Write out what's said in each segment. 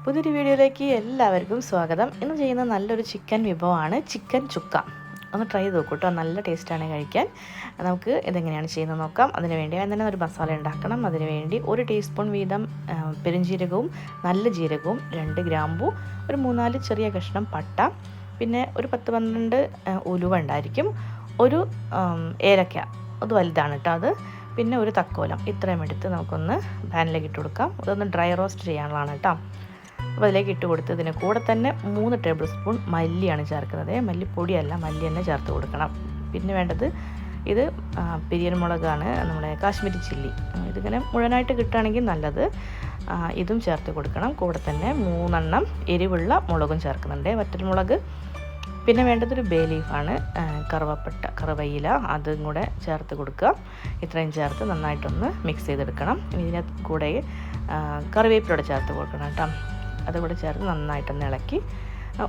പുതിയൊരു വീഡിയോയിലേക്ക് എല്ലാവർക്കും സ്വാഗതം. ഇന്ന് ചെയ്യുന്ന നല്ലൊരു ചിക്കൻ വിഭവമാണ് ചിക്കൻ ചുക്ക. ഒന്ന് ട്രൈ ചെയ്ത് നോക്കൂ കേട്ടോ, നല്ല ടേസ്റ്റാണ് കഴിക്കാൻ. നമുക്ക് ഇതെങ്ങനെയാണ് ചെയ്യുന്നത് നോക്കാം. അതിന് വേണ്ടി തന്നെ ഒരു മസാല ഉണ്ടാക്കണം. അതിന് വേണ്ടി 1 ടീസ്പൂൺ വീതം പെരുംജീരകവും നല്ല ജീരകവും, 2 ഗ്രാമ്പു, ഒരു 3-4 ചെറിയ കഷ്ണം പട്ട, പിന്നെ ഒരു 10-12 ഉലുവ ഉണ്ടായിരിക്കും, ഒരു ഏലക്ക, അത് വലുതാണ് കേട്ടോ അത്, പിന്നെ ഒരു തക്കോലം. ഇത്രയും എടുത്ത് നമുക്കൊന്ന് പാനിലേക്ക് ഇട്ട് കൊടുക്കാം. അതൊന്ന് ഡ്രൈ റോസ്റ്റ് ചെയ്യാനുള്ളതാണ് കേട്ടോ. അപ്പോൾ അതിലേക്ക് ഇട്ട് കൊടുത്ത് ഇതിന് കൂടെ തന്നെ 3 ടേബിൾ സ്പൂൺ മല്ലിയാണ് ചേർക്കുന്നത്. മല്ലിപ്പൊടിയല്ല, മല്ലി തന്നെ ചേർത്ത് കൊടുക്കണം. പിന്നെ വേണ്ടത് ഇത് പിരിയൻ മുളകാണ്, നമ്മുടെ കാശ്മീരി ചില്ലി. ഇതിങ്ങനെ മുഴുവനായിട്ട് കിട്ടുകയാണെങ്കിൽ നല്ലത്. ഇതും ചേർത്ത് കൊടുക്കണം. കൂടെ തന്നെ 3 എണ്ണം എരിവുള്ള മുളകും ചേർക്കുന്നുണ്ട്, വറ്റൽമുളക്. പിന്നെ വേണ്ടതൊരു ബേ ലീഫാണ്, കറുവയില, അതും കൂടെ ചേർത്ത് കൊടുക്കുക. ഇത്രയും ചേർത്ത് നന്നായിട്ടൊന്ന് മിക്സ് ചെയ്തെടുക്കണം. ഇതിന് കൂടെ കറിവേപ്പിലൂടെ ചേർത്ത് കൊടുക്കണം കേട്ടോ. അതുകൂടെ ചേർത്ത് നന്നായിട്ടൊന്ന് ഇളക്കി,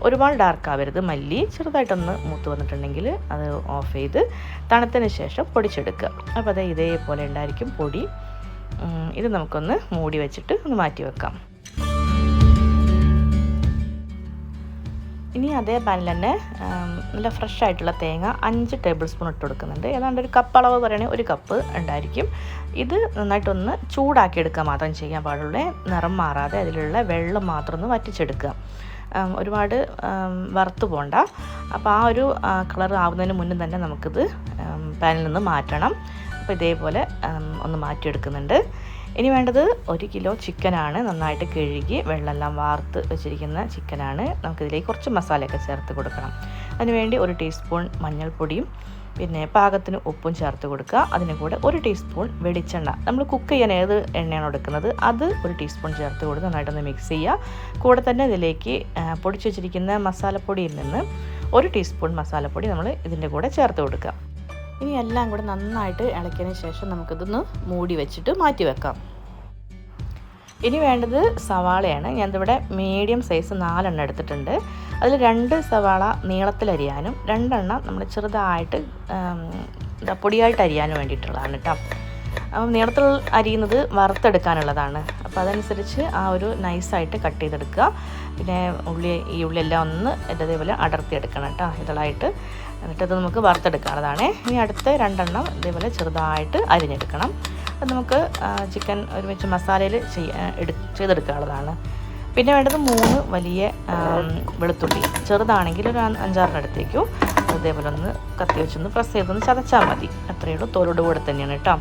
ഒരുപാട് ഡാർക്ക് ആവരുത്. മല്ലി ചെറുതായിട്ടൊന്ന് മൂത്ത് വന്നിട്ടുണ്ടെങ്കിൽ അത് ഓഫ് ചെയ്ത് തണുത്തതിന് ശേഷം പൊടിച്ചെടുക്കുക. അപ്പോൾ അത് ഇതേപോലെ ഉണ്ടായിരിക്കും പൊടി. ഇത് നമുക്കൊന്ന് മൂടി വെച്ചിട്ട് ഒന്ന് മാറ്റി വെക്കാം. ഇനി അതേ പാനിൽ തന്നെ നല്ല ഫ്രഷ് ആയിട്ടുള്ള തേങ്ങ 5 ടേബിൾ സ്പൂൺ ഇട്ട് കൊടുക്കുന്നുണ്ട്. ഏതാണ്ട് ഒരു കപ്പ് അളവ് പറയുകയാണെങ്കിൽ 1 കപ്പ് ഉണ്ടായിരിക്കും. ഇത് നന്നായിട്ടൊന്ന് ചൂടാക്കി എടുക്കുക മാത്രം ചെയ്യാൻ പാടുള്ളൂ. നിറം മാറാതെ അതിലുള്ള വെള്ളം മാത്രം ഒന്ന് വറ്റിച്ചെടുക്കുക. ഒരുപാട് വറുത്ത് പോകണ്ട. അപ്പോൾ ആ ഒരു കളർ ആവുന്നതിന് മുന്നേ തന്നെ നമുക്കിത് പാനിൽ നിന്ന് മാറ്റണം. അപ്പോൾ ഇതേപോലെ ഒന്ന് മാറ്റിയെടുക്കുന്നുണ്ട്. ഇനി വേണ്ടത് 1 കിലോ ചിക്കനാണ്. നന്നായിട്ട് കഴുകി വെള്ളമെല്ലാം വാർത്ത് വെച്ചിരിക്കുന്ന ചിക്കനാണ്. നമുക്കിതിലേക്ക് കുറച്ച് മസാലയൊക്കെ ചേർത്ത് കൊടുക്കണം. അതിനുവേണ്ടി 1 ടീസ്പൂൺ മഞ്ഞൾപ്പൊടിയും പിന്നെ പാകത്തിന് ഉപ്പും ചേർത്ത് കൊടുക്കുക. അതിന് കൂടെ 1 ടീസ്പൂൺ വെളിച്ചെണ്ണ, നമ്മൾ കുക്ക് ചെയ്യാൻ ഏത് എണ്ണയാണ് എടുക്കുന്നത് അത് 1 ടീസ്പൂൺ ചേർത്ത് കൊടുത്ത് നന്നായിട്ടൊന്ന് മിക്സ് ചെയ്യുക. കൂടെ തന്നെ ഇതിലേക്ക് പൊടിച്ച് വെച്ചിരിക്കുന്ന മസാലപ്പൊടിയിൽ നിന്ന് 1 ടീസ്പൂൺ മസാലപ്പൊടി നമ്മൾ ഇതിൻ്റെ കൂടെ ചേർത്ത് കൊടുക്കുക. ഇനി എല്ലാം കൂടെ നന്നായിട്ട് ഇളക്കിയതിന് ശേഷം നമുക്കിതൊന്ന് മൂടി വെച്ചിട്ട് മാറ്റി വെക്കാം. ഇനി വേണ്ടത് സവാളയാണ്. ഞാനിവിടെ മീഡിയം സൈസ് 4 എണ്ണം എടുത്തിട്ടുണ്ട്. അതിൽ 2 സവാള നീളത്തിലരിയാനും 2 എണ്ണം നമ്മൾ ചെറുതായിട്ട് പൊടിയായിട്ട് അരിയാനും വേണ്ടിയിട്ടുള്ളതാണ് കേട്ടോ. അപ്പം നീളത്തിൽ അരിയുന്നത് വറുത്തെടുക്കാനുള്ളതാണ്. അപ്പോൾ അതനുസരിച്ച് ആ ഒരു നൈസായിട്ട് കട്ട് ചെയ്തെടുക്കുക. പിന്നെ ഈ ഉള്ളിയെല്ലാം ഒന്ന് ഇതേപോലെ അടർത്തിയെടുക്കണം കേട്ടോ, ഇതളായിട്ട്. എന്നിട്ടത് നമുക്ക് വറുത്തെടുക്കാനുള്ളതാണ്. ഇനി അടുത്ത 2 എണ്ണം ഇതേപോലെ ചെറുതായിട്ട് അരിഞ്ഞെടുക്കണം. അത് നമുക്ക് ചിക്കൻ ഒരുമിച്ച് മസാലയിൽ ചെയ്തെടുക്കാനുള്ളതാണ്. പിന്നെ വേണ്ടത് 3 വലിയ വെളുത്തുള്ളി, ചെറുതാണെങ്കിൽ ഒരു 5-6 എടുത്തേക്കും. അതേപോലെ ഒന്ന് കത്തി വെച്ചൊന്ന് പ്രസ് ചെയ്തൊന്ന് ചതച്ചാൽ മതി. അത്രയേ ഉള്ളൂ. തോലോട് കൂടെ തന്നെയാണ് കേട്ടോ.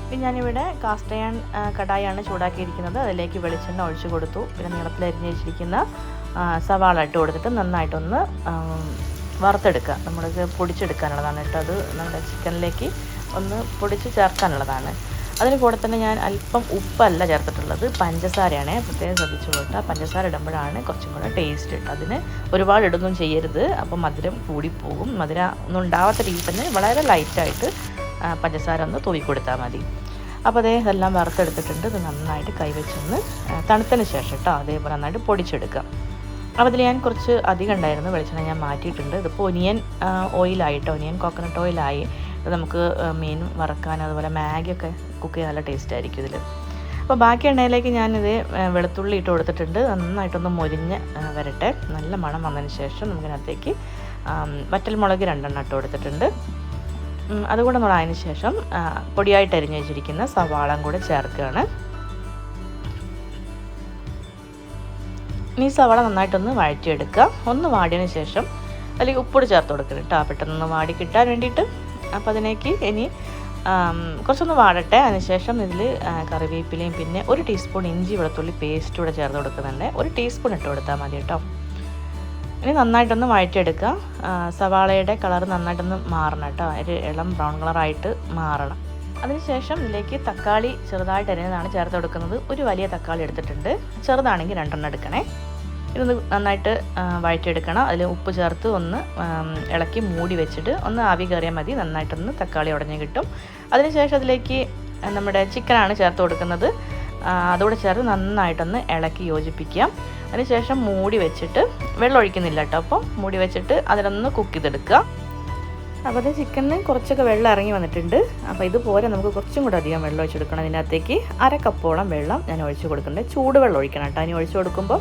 പിന്നെ ഞാനിവിടെ കാസ്റ്റ് അയൺ കടായാണ് ചൂടാക്കിയിരിക്കുന്നത്. അതിലേക്ക് വെളിച്ചെണ്ണ ഒഴിച്ച് കൊടുത്തു. പിന്നെ നീളത്തിൽ അരിഞ്ഞ് വെച്ചിരിക്കുന്ന സവാള ഇട്ട് കൊടുത്തിട്ട് നന്നായിട്ടൊന്ന് വറുത്തെടുക്കുക. നമ്മൾക്ക് പൊടിച്ചെടുക്കാനുള്ളതാണ് കേട്ടോ. അത് നമ്മുടെ ചിക്കനിലേക്ക് ഒന്ന് പൊടിച്ച് ചേർക്കാനുള്ളതാണ്. അതിന് കൂടെ തന്നെ ഞാൻ അല്പം ഉപ്പല്ല ചേർത്തിട്ടുള്ളത്, പഞ്ചസാരയാണ്. പ്രത്യേകം ശ്രദ്ധിച്ചു കൊടുത്താൽ പഞ്ചസാര ഇടുമ്പോഴാണ് കുറച്ചും കൂടെ ടേസ്റ്റ് കിട്ടുക. അതിന് ഒരുപാട് ഇടുന്നും ചെയ്യരുത്, അപ്പോൾ മധുരം കൂടിപ്പോകും. മധുരം ഒന്നും ഉണ്ടാവാത്ത രീതിയിൽ തന്നെ വളരെ ലൈറ്റായിട്ട് പഞ്ചസാര ഒന്ന് തൂവി കൊടുത്താൽ മതി. അപ്പോൾ ഇതെല്ലാം വറുത്തെടുത്തിട്ടുണ്ട്. ഇത് നന്നായിട്ട് കൈവച്ചൊന്ന് തണുത്തതിന് ശേഷം കേട്ടോ അതേപോലെ നന്നായിട്ട് പൊടിച്ചെടുക്കുക. അപ്പോൾ ഇതിൽ ഞാൻ കുറച്ച് അധികം ഉണ്ടായിരുന്നു വെളിച്ചെണ്ണ, ഞാൻ മാറ്റിയിട്ടുണ്ട്. ഇതിപ്പോൾ ഒനിയൻ ഓയിലായിട്ടോ, ഒനിയൻ കോക്കനട്ട് ഓയിലായി. ഇത് നമുക്ക് മീൻ വറക്കാൻ അതുപോലെ മാഗിയൊക്കെ കുക്ക് ചെയ്യാൻ നല്ല ടേസ്റ്റ് ആയിരിക്കും ഇതിൽ. അപ്പോൾ ബാക്കി എണ്ണയിലേക്ക് ഞാനിത് വെളുത്തുള്ളി ഇട്ട് കൊടുത്തിട്ടുണ്ട്. നന്നായിട്ടൊന്ന് മൊരിഞ്ഞ് വരട്ടെ. നല്ല മണം വന്നതിന് ശേഷം നമുക്കിനകത്തേക്ക് വറ്റൽമുളക് 2 എണ്ണം ഇട്ട് കൊടുത്തിട്ടുണ്ട്. അതുകൂടെ നമ്മൾ അതിന് ശേഷം പൊടിയായിട്ട് അരിഞ്ഞ് വെച്ചിരിക്കുന്ന സവാളയും കൂടെ ചേർക്കുകയാണ്. ഇനി സവാള നന്നായിട്ടൊന്ന് വഴറ്റിയെടുക്കുക. ഒന്ന് വാടിയതിന് ശേഷം അല്ലെങ്കിൽ ഉപ്പൊടി ചേർത്ത് കൊടുക്കണം കേട്ടോ, പെട്ടെന്ന് വാടി കിട്ടാൻ വേണ്ടിയിട്ട്. അപ്പോൾ അതിലേക്ക് ഇനി കുറച്ചൊന്ന് വാടട്ടെ. അതിനുശേഷം ഇതിൽ കറിവേപ്പിലയും പിന്നെ 1 ടീസ്പൂൺ ഇഞ്ചി വെളുത്തുള്ളി പേസ്റ്റ് കൂടെ ചേർത്ത് കൊടുക്കുന്നുണ്ട്. 1 ടീസ്പൂൺ ഇട്ട് കൊടുത്താൽ മതി കേട്ടോ. ഇനി നന്നായിട്ടൊന്ന് വഴറ്റിയെടുക്കുക. സവാളയുടെ കളർ നന്നായിട്ടൊന്ന് മാറണം കേട്ടോ, ഒരു ഇളം ബ്രൗൺ കളറായിട്ട് മാറണം. അതിനുശേഷം ഇതിലേക്ക് തക്കാളി ചെറുതായിട്ട് അരിഞ്ഞതാണ് ചേർത്ത് കൊടുക്കുന്നത്. 1 വലിയ തക്കാളി എടുത്തിട്ടുണ്ട്, ചെറുതാണെങ്കിൽ 2 എണ്ണം എടുക്കണേ. ഇതൊന്ന് നന്നായിട്ട് വഴറ്റിയെടുക്കണം. അതിൽ ഉപ്പ് ചേർത്ത് ഒന്ന് ഇളക്കി മൂടി വെച്ചിട്ട് ഒന്ന് ആവി കയറിയാൽ മതി. നന്നായിട്ടൊന്ന് തക്കാളി ഉടഞ്ഞ് കിട്ടും. അതിനുശേഷം അതിലേക്ക് നമ്മുടെ ചിക്കനാണ് ചേർത്ത് കൊടുക്കുന്നത്. അതുകൂടെ ചേർത്ത് നന്നായിട്ടൊന്ന് ഇളക്കി യോജിപ്പിക്കാം. അതിനുശേഷം മൂടി വെച്ചിട്ട്, വെള്ളം ഒഴിക്കുന്നില്ല കേട്ടോ, അപ്പോൾ മൂടി വെച്ചിട്ട് അതിലൊന്ന് കുക്ക് ചെയ്തെടുക്കുക. അപ്പോൾ അത് ചിക്കനിന് കുറച്ചൊക്കെ വെള്ളം ഇറങ്ങി വന്നിട്ടുണ്ട്. അപ്പോൾ ഇതുപോലെ നമുക്ക് കുറച്ചും കൂടെ അധികം വെള്ളം ഒഴിച്ചെടുക്കണം. ഇതിനകത്തേക്ക് 1/2 കപ്പോളം വെള്ളം ഞാൻ ഒഴിച്ച് കൊടുക്കുന്നുണ്ട്. ചൂടുവെള്ളം ഒഴിക്കണം കേട്ടോ ഇനി ഒഴിച്ച് കൊടുക്കുമ്പോൾ.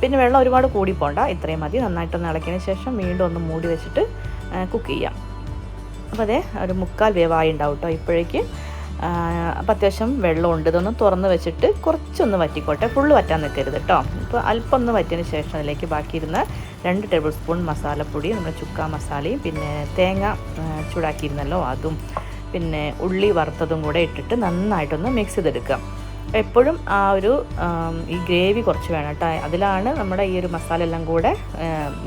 പിന്നെ വെള്ളം ഒരുപാട് കൂടി പോകണ്ട, ഇത്രയും മതി. നന്നായിട്ടൊന്ന് ഇളക്കിയതിന് ശേഷം വീണ്ടും ഒന്ന് മൂടി വെച്ചിട്ട് കുക്ക് ചെയ്യാം. അപ്പോൾ അതേ ഒരു 1/4 വേവായി ഉണ്ടാവും കേട്ടോ ഇപ്പോഴേക്ക്. അപ്പോൾ അത്യാവശ്യം വെള്ളമുണ്ട്. ഇതൊന്ന് തുറന്ന് വെച്ചിട്ട് കുറച്ചൊന്ന് വറ്റിക്കോട്ടെ, ഫുള്ള് വറ്റാൻ നിൽക്കരുത് കേട്ടോ. ഇപ്പോൾ അല്പം ഒന്ന് വറ്റിയതിന് ശേഷം അതിലേക്ക് ബാക്കിയിരുന്ന 2 ടേബിൾ സ്പൂൺ മസാലപ്പൊടി, നമ്മുടെ ചുക്ക മസാലയും പിന്നെ തേങ്ങ ചൂടാക്കിയിരുന്നല്ലോ അതും പിന്നെ ഉള്ളി വറുത്തതും കൂടെ ഇട്ടിട്ട് നന്നായിട്ടൊന്ന് മിക്സ് ചെയ്തെടുക്കാം. എപ്പോഴും ആ ഒരു ഈ ഗ്രേവി കുറച്ച് വേണം കേട്ടോ. അതിലാണ് നമ്മുടെ ഈ ഒരു മസാല എല്ലാം കൂടെ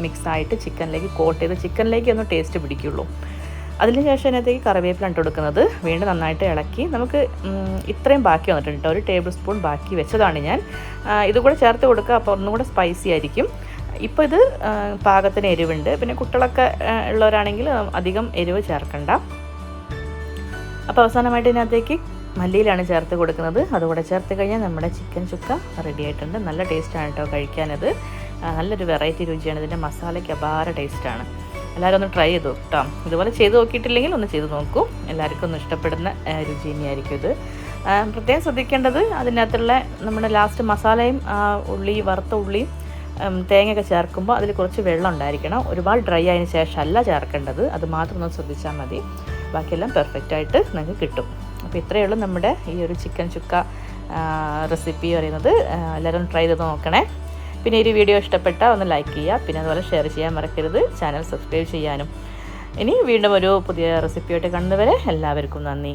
മിക്സായിട്ട് ചിക്കനിലേക്ക് കോട്ട് ചെയ്ത് ചിക്കനിലേക്ക് ഒന്ന് ടേസ്റ്റ് പിടിക്കുള്ളൂ. അതിന് ശേഷം അതിനകത്തേക്ക് കറിവേപ്പില ഇട്ട് കൊടുക്കുന്നത്. വീണ്ടും നന്നായിട്ട് ഇളക്കി നമുക്ക് ഇത്രയും ബാക്കി വന്നിട്ടുണ്ട് കേട്ടോ. 1 ടേബിൾ സ്പൂൺ ബാക്കി വെച്ചതാണ് ഞാൻ. ഇതുകൂടെ ചേർത്ത് കൊടുക്കുക, അപ്പോൾ ഒന്നും കൂടെ സ്പൈസി ആയിരിക്കും. ഇപ്പോൾ ഇത് പാകത്തിന് എരിവുണ്ട്. പിന്നെ കുട്ടികളൊക്കെ ഉള്ളവരാണെങ്കിൽ അധികം എരിവ് ചേർക്കണ്ട. അപ്പോൾ അവസാനമായിട്ട് ഇതിനകത്തേക്ക് മല്ലിയിലാണ് ചേർത്ത് കൊടുക്കുന്നത്. അതുകൂടെ ചേർത്ത് കഴിഞ്ഞാൽ നമ്മുടെ ചിക്കൻ ചുക്ക റെഡി ആയിട്ടുണ്ട്. നല്ല ടേസ്റ്റാണ് കേട്ടോ കഴിക്കാനത്. നല്ലൊരു വെറൈറ്റി രുചിയാണ്. ഇതിൻ്റെ മസാലയ്ക്ക് അപാര ടേസ്റ്റാണ്. എല്ലാവരും ഒന്ന് ട്രൈ ചെയ്ത് കേട്ടോ. ഇതുപോലെ ചെയ്ത് നോക്കിയിട്ടില്ലെങ്കിൽ ഒന്ന് ചെയ്ത് നോക്കൂ. എല്ലാവർക്കും ഒന്ന് ഇഷ്ടപ്പെടുന്ന രുചി തന്നെയായിരിക്കും ഇത്. പ്രത്യേകം ശ്രദ്ധിക്കേണ്ടത് അതിനകത്തുള്ള നമ്മുടെ ലാസ്റ്റ് മസാലയും ഉള്ളി വറുത്ത ഉള്ളിയും തേങ്ങയൊക്കെ ചേർക്കുമ്പോൾ അതിൽ കുറച്ച് വെള്ളം ഉണ്ടായിരിക്കണം. ഒരുപാട് ഡ്രൈ ആയതിനു ശേഷം അല്ല ചേർക്കേണ്ടത്. അത് മാത്രം ഒന്ന് ശ്രദ്ധിച്ചാൽ മതി. ബാക്കിയെല്ലാം പെർഫെക്റ്റായിട്ട് നിങ്ങൾക്ക് കിട്ടും. അപ്പോൾ ഇത്രയേ ഉള്ളൂ നമ്മുടെ ഈ ഒരു ചിക്കൻ ചുക്ക റെസിപ്പി പറയുന്നത്. എല്ലാവരും ട്രൈ ചെയ്ത് നോക്കണേ. പിന്നെ ഈ വീഡിയോ ഇഷ്ടപ്പെട്ടാൽ ഒന്ന് ലൈക്ക് ചെയ്യുക. പിന്നെ അതുപോലെ ഷെയർ ചെയ്യാൻ മറക്കരുത്. ചാനൽ സബ്സ്ക്രൈബ് ചെയ്യാനും. ഇനി വീണ്ടും ഒരു പുതിയ റെസിപ്പിയായിട്ട് കാണുന്നവരെ എല്ലാവർക്കും നന്ദി.